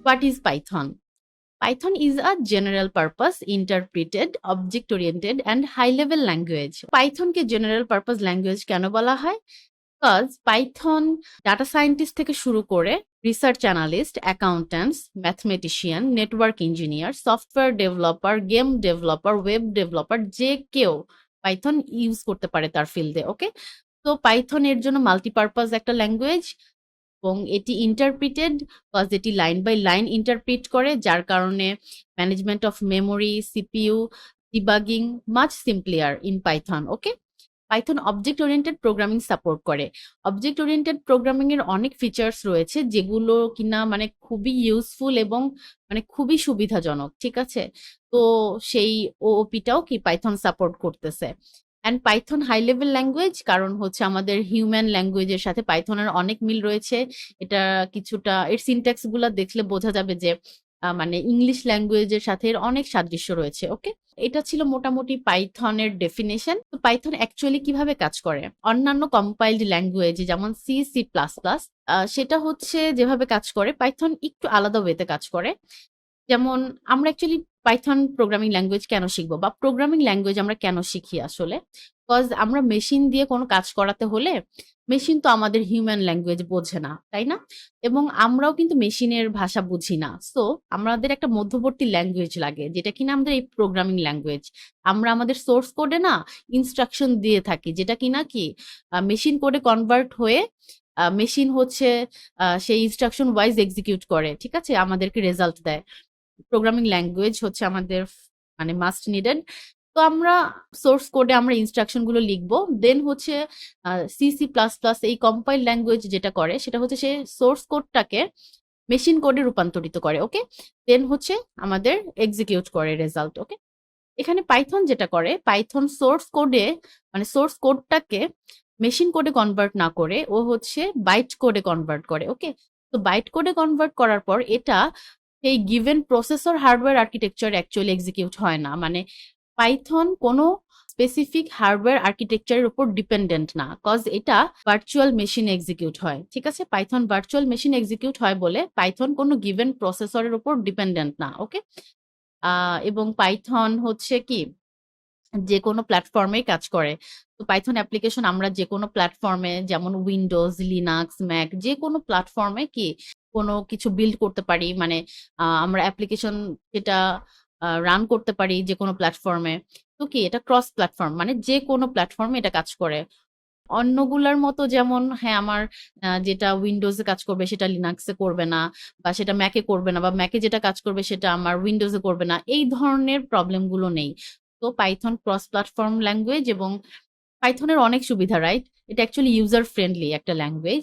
What is Python? Python is a general purpose, interpreted, object oriented and high level language. Python K general purpose language কেন বলা হয়? Because Python data scientist থেকে শুরু করে research analyst, accountants, mathematician, network engineer, software developer, game developer, web developer যে কেউ Python use করতে পারে তার ফিল্ডে। ওকে, তো পাইথন এর জন্য মাল্টিপারপাস একটা ল্যাঙ্গুয়েজ এবং এটি ইন্টারপ্রিটেড কজ এটি লাইন বাই লাইন ইন্টারপ্রিট করে, যার কারণে management of memory, CPU, debugging much simplier in Python. Okay, Python object oriented programming support করে। অবজেক্ট ওরিয়েন্টেড প্রোগ্রামিং এর অনেক ফিচার্স রয়েছে যেগুলো কিনা মানে খুবই ইউজফুল এবং মানে খুবই সুবিধাজনক, ঠিক আছে? তো সেই ওপিটাও কি পাইথন সাপোর্ট করতেছে। And Python high level language কারণ হচ্ছে আমাদের হিউম্যান ল্যাঙ্গুয়েজের সাথে পাইথনের অনেক মিল রয়েছে। এটা কিছুটা এর সিনট্যাক্স গুলা দেখলে বোঝা যাবে যে মানে ইংলিশ ল্যাঙ্গুয়েজের সাথে এর অনেক সাদৃশ্য রয়েছে। ওকে, এটা ছিল মোটামুটি পাইথনের ডেফিনেশন। তো পাইথন অ্যাকচুয়ালি কিভাবে কাজ করে? অন্যান্য কম্পাইলড ল্যাঙ্গুয়েজ যেমন সি, সি প্লাস প্লাস সেটা হচ্ছে যেভাবে কাজ করে, পাইথন একটু আলাদা ওয়েতে কাজ করে। যেমন আমরা অ্যাকচুয়ালি পাইথন প্রোগ্রামিং ল্যাঙ্গুয়েজ কেন শিখবো বা প্রোগ্রামিং ল্যাঙ্গুয়েজ আমরা কেন শিখি আসলে? বিকজ আমরা মেশিন দিয়ে কোনো কাজ করাতে হলে মেশিন তো আমাদের হিউম্যান ল্যাঙ্গুয়েজ বোঝে না, তাই না? এবং আমরাও কিন্তু মেশিনের ভাষা বুঝি না। সো আমাদের একটা মধ্যবর্তী ল্যাঙ্গুয়েজ লাগে যেটা কিনা আমাদের এই প্রোগ্রামিং ল্যাঙ্গুয়েজ। আমরা আমাদের সোর্স কোডে না ইনস্ট্রাকশন দিয়ে থাকি যেটা কিনা কি মেশিন কোডে কনভার্ট হয়ে মেশিন হচ্ছে সেই ইনস্ট্রাকশন ওয়াইজ এক্সিকিউট করে, ঠিক আছে, আমাদেরকে রেজাল্ট দেয়। প্রোগ্রামিং ল্যাঙ্গুয়েজ হচ্ছে আমাদের মানে মাস্ট নিডেড। তো আমরা সোর্স কোডে আমরা ইনস্ট্রাকশন গুলো লিখবো, দেন হচ্ছে সি, সি প্লাস প্লাস এই কম্পাইল ল্যাঙ্গুয়েজ যেটা করে সেটা হচ্ছে সে সোর্স কোডটাকে মেশিন কোডে রূপান্তরিত করে। ওকে, দেন হচ্ছে আমাদের এক্সিকিউট করে রেজাল্ট। ওকে, এখানে পাইথন যেটা করে, পাইথন সোর্স কোডে মানে সোর্স কোডটাকে মেশিন কোডে কনভার্ট না করে ও হচ্ছে বাইট কোডে কনভার্ট করে। ওকে, তো বাইট কোডে কনভার্ট করার পর এটা সেই given processor hardware architecture actually execute হয় না। মানে পাইথন কোনো স্পেসিফিক হার্ডওয়্যার আর্কিটেকচারের উপর ডিপেন্ডেন্ট না, কজ এটা ভার্চুয়াল মেশিন এক্সিকিউট হয়, ঠিক আছে? পাইথন ভার্চুয়াল মেশিন এক্সিকিউট হয় বলে পাইথন কোনো গিভেন প্রসেসরের উপর ডিপেন্ডেন্ট না। ওকে, এবং পাইথন হচ্ছে কি যে কোনো প্ল্যাটফর্মেই কাজ করে। তো পাইথন অ্যাপ্লিকেশন আমরা যে কোনো প্ল্যাটফর্মে যেমন উইন্ডোজ, লিনাক্স, ম্যাক যে কোনো প্ল্যাটফর্মে কি কোনো কিছু বিল্ড করতে পারি। মানে আমরা অ্যাপ্লিকেশন যেটা রান করতে পারি যে কোনো প্ল্যাটফর্মে। তো কি এটা ক্রস প্ল্যাটফর্ম, মানে যে কোনো প্ল্যাটফর্মে এটা কাজ করে। অন্যগুলার মতো যেমন হ্যাঁ আমার যেটা উইন্ডোজে কাজ করবে সেটা লিনাক্সে করবে না, বা সেটা ম্যাকে করবে না, বা ম্যাকে যেটা কাজ করবে সেটা আমার উইন্ডোজে করবে না, এই ধরনের প্রবলেম গুলো নেই। তো পাইথন ক্রস প্ল্যাটফর্ম ল্যাঙ্গুয়েজ এবং পাইথনের অনেক সুবিধা, রাইট? এটা অ্যাকচুয়ালি ইউজার ফ্রেন্ডলি একটা ল্যাঙ্গুয়েজ।